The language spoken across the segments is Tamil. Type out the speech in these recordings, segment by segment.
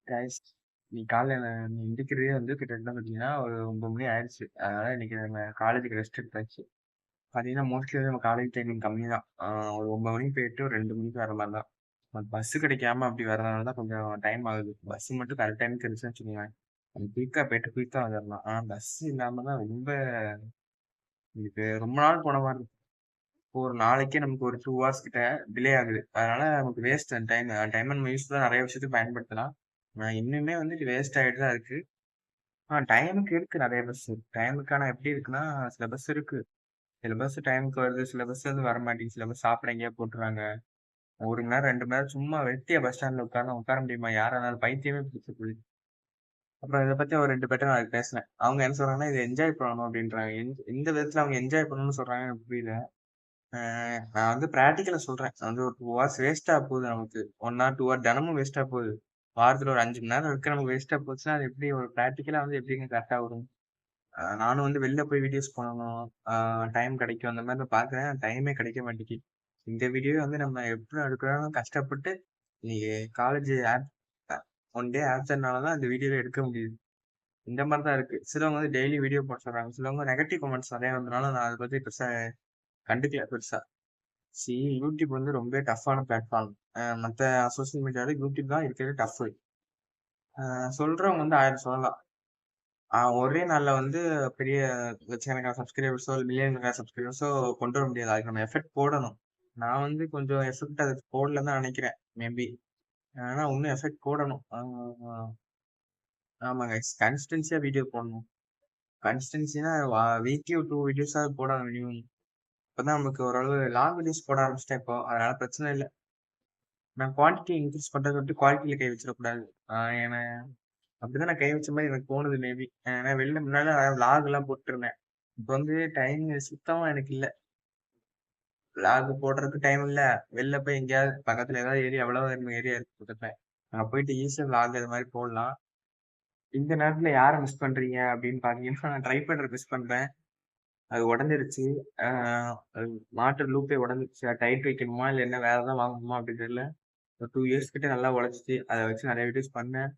கைஸ், நீ காலையில நீ எந்திரிக்கிறதே வந்து கிட்டத்தட்ட பார்த்தீங்கன்னா, ஒரு 9 மணி ஆயிடுச்சு. அதனால இன்னைக்கு நம்ம காலேஜுக்கு ரெஸ்ட் எடுத்தாச்சு. பார்த்தீங்கன்னா, மோஸ்ட்லி வந்து நம்ம காலேஜ் டைமிங் கம்மி தான். ஒரு 9 மணிக்கு போயிட்டு ஒரு 2 மணிக்கு வர மாரி தான். பஸ் கிடைக்காம அப்படி வரதுனால தான் கொஞ்சம் டைம் ஆகுது. பஸ் மட்டும் கரெக்ட் டைம்க்கு இருந்துச்சுன்னு வச்சுக்கோங்களேன், நம்ம குயிக்கா போயிட்டு குயிக்கா வந்துரலாம். ஆனா பஸ் இல்லாம தான் ரொம்ப இதுக்கு ரொம்ப நாள் போன மாரி இருக்கு. இப்போ ஒரு நாளைக்கே நமக்கு ஒரு 2 ஹார்ஸ் கிட்ட டிலே ஆகுது. அதனால நமக்கு வேஸ்ட் அந்த டைம். டைம நம்ம யூஸ்ஃபுல்லா நெறைய விஷயத்துக்கு பயன்படுத்தலாம். இன்னுமே வந்து இது வேஸ்ட் ஆயிட்டு தான் இருக்கு. டைமுக்கு இருக்கு நெறைய பஸ். டைமுக்கான எப்படி இருக்குன்னா, சில பஸ் இருக்கு. சில பஸ் டைமுக்கு வருது. சில பஸ் வந்து வரமாட்டேங்குது. சில பஸ் சாப்பிட எங்கேயோ போட்டுறாங்க. 1 மணி நேரம், 2 மணி நேரம் சும்மா வெட்டியா பஸ் ஸ்டாண்ட்ல உட்கார முடியுமா? யாரானாலும் பைத்தியமே பிடிச்சு போகுது. அப்புறம் இத பத்தி ஒரு 2 பேர்ட்ட நான் பேசினேன். அவங்க என்ன சொல்றாங்கன்னா, இத என்ஜாய் பண்ணணும் அப்படின்றாங்க. எந்த விதத்துல அவங்க என்ஜாய் பண்ணணும்னு சொல்றாங்கன்னு எனக்கு புரியல. அ நான் வந்து பிராக்டிகலா சொல்றேன். வந்து ஒரு 2 ஹார்ஸ் வேஸ்ட்டா போகுது நமக்கு. 1 ஹார், 2 ஹார் தினமும் வேஸ்ட்டா போகுது. வாரத்துல ஒரு 5 மணி நேரம் இருக்கு நமக்கு வேஸ்ட்டா போச்சுன்னா, அது எப்படி ஒரு பிராக்டிகலா வந்து எப்படிங்க கரெக்ட்டா வரும்? நானும் வந்து வெளில போய் வீடியோஸ் பண்ணணும். ஆ டைம் கிடைக்கும். அந்த மாரி நான் பார்க்குறேன். டைமே கிடைக்க மாட்டேங்குது. இந்த வீடியோவே வந்து நம்ம எப்படி எடுக்கணும்னு கஷ்டப்பட்டு இன்னைக்கு காலேஜ் அ ஒன் டே ஆப்சென்ட்னால தான் இந்த வீடியோவே எடுக்க முடியுது. இந்த மாரி தான் இருக்கு. சிலவங்க வந்து டெய்லி வீடியோ போட சொல்றாங்க. சிலவங்க நெகட்டிவ் கமெண்ட்ஸ் நெறைய வந்தனால நான் அத பத்தி பெருசா கண்டுக்கல பெருசா. யூடியூப் வந்து ரொம்பவே டஃப்பான பிளாட்ஃபார்ம். மத்த சோசியல் மீடியால யூடியூப் தான் இருக்கிறதுலே டஃப். சொல்றவங்க வந்து 1000 சொல்லலாம். ஒரே நாள்ல வந்து பெரிய லட்சக்கணக்கான சப்ஸ்கிரைபர்ஸோ, இல்ல மில்லியன் கணக்கான சப்ஸ்கிரைபர்ஸோ கொண்டு வர முடியாது. அதுக்கு நம்ம எஃபர்ட் போடணும். நான் வந்து கொஞ்சம் எஃபர்ட் அதுக்கு போடலன்னு தான் நெனைக்கிறேன். மேபி. ஆனா இன்னும் எஃபர்ட் போடணும். ஆமாங்க. கன்சிஸ்டன்ஸியா வீடியோ போடணும். கன்சிஸ்டன்சினா வீக்லி ஒரு 2 வீடியோஸாவது போடணும் மினிமம். அப்பதான் நமக்கு ஓரளவு லாங் வீடியோஸ் போட ஆரம்பிச்சுட்டேன் இப்போ. அதனால பிரச்சனை இல்ல. நான் குவான்டிட்டி இன்கிரீஸ் பண்றத விட்டு குவாலிட்டில கை வச்சிடக்கூடாது. ஏன்னா அப்படிதான் நான் கை வச்ச மாரி எனக்கு தோணுது மேபி. ஏன்னா வெளில முன்னாடி விளாக்லாம் போட்டுருந்தேன். இப்ப வந்து டைம் சுத்தமா எனக்கு இல்ல. விளாக் போடுறதுக்கு டைம் இல்ல. வெளில போய் எங்கேயாவது பக்கத்துல ஏதாவது ஏரியா எவ்வளவு ஏரியா இருக்கு பக்கத்துல. அங்க போயிட்டு ஈஸியா விளாக் இது மாரி போடலாம். இந்த நேரத்துல யார மிஸ் பண்றீங்க அப்படின்னு பார்த்தீங்கன்னா, நான் ட்ரைபேட மிஸ் பண்றேன். அது உடைஞ்சிருச்சு. ஆ அது மாட்டுற லூப்பே உடைஞ்சிருச்சு. டைட் வைக்கணுமா? இல்ல என்ன வேற எதாவது வாங்கணுமா? அப்படி தெரியல. ஒரு 2 இயர்ஸ் கிட்ட நல்லா உழைச்சுச்சு. அத வச்சு நெறைய வீடியோஸ் பண்ணேன்.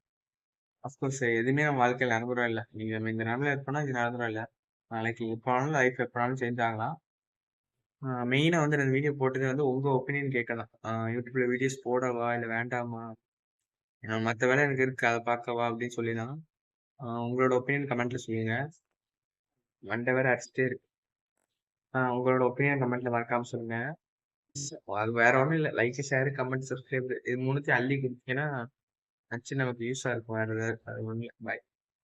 அஃப்கோர்ஸ் எதுவுமே நம்ம வாழ்க்கையில நிரந்தரம் இல்ல. நீங்க நம்ம இந்த நிலைமையில இருக்கோம்னா இது நிரந்தரம் இல்ல. நாளைக்கு எப்ப வேணாலும் லைஃப் எப்ப வேணாலும் சேஞ்ச் ஆகலாம். மெயினா வந்து நான் இந்த வீடியோ போட்டது வந்து உங்க ஒப்பீனியன் கேட்க தான். யூடியூப்ல வீடியோஸ் போடவா? இல்ல வேண்டாமா? மத்த வேலை எனக்கு இருக்கு. அத பார்க்கவா? அப்படின்னு சொல்லி தான். உங்களோட ஒப்பீனியன் கமெண்ட்ல சொல்லுங்க. மண்டை வேற அடிச்சுட்டே இருக்கு. உங்களோட ஒப்பீனியன் கமெண்ட்ல மறக்காம சொல்லுங்க. அது வேற ஒண்ணும் இல்ல. லைக், ஷேர், கமெண்ட், சப்ஸ்கிரைப் இது 3த்தையும் அள்ளி குடுத்தீங்கன்னா, நமக்கு யூஸா இருக்கும். வேற எதாவது அது ஒண்ணும் இல்ல. பாய்.